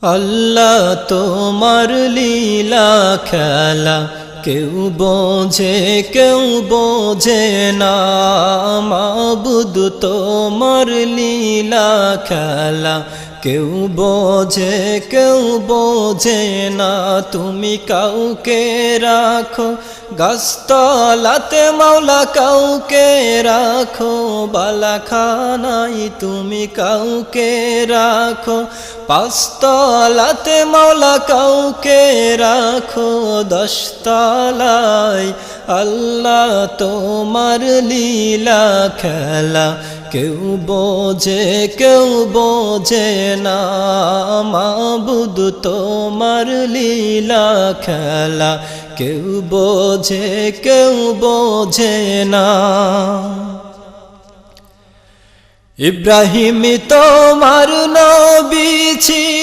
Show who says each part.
Speaker 1: আল্লাহ তোমার লীলা খেলা কেউ বোঝে না মাবুদ তোমার লীলা খেলা কেউ বোঝে না তুমি কাউকে রাখো গাছতলাতে মাওলা কাউকে রাখো বালাখানাই তুমি কাউকে রাখো পাঁচতলাতে মাওলা কাউকে রাখো দশতলায় আল্লাহ তোমার লীলা খেলা কেউ বোঝে না মাবুদ তোমার লীলা খেলা কেউ বোঝে না ইব্রাহিম তোমার নবী ছিল